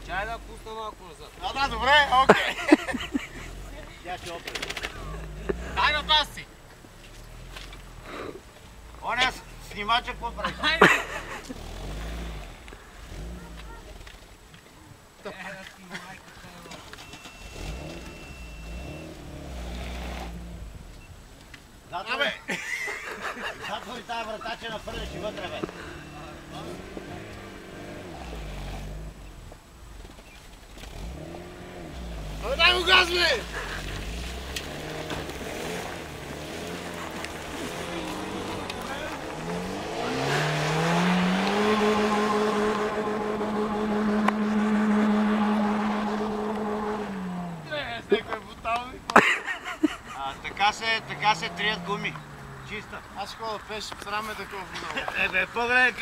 Чай да пусна малко назад. Да, добре, окей. Тя ще опре. Дай на тази си. Оня снимача какво прави? Да, бе! Затвори тази врата, че нафърляш и вътре, бе. Дай го газ, бе! Така се трият гуми. Чиста. Аз ще ходя пеш, срам е такова. Бе, по-добре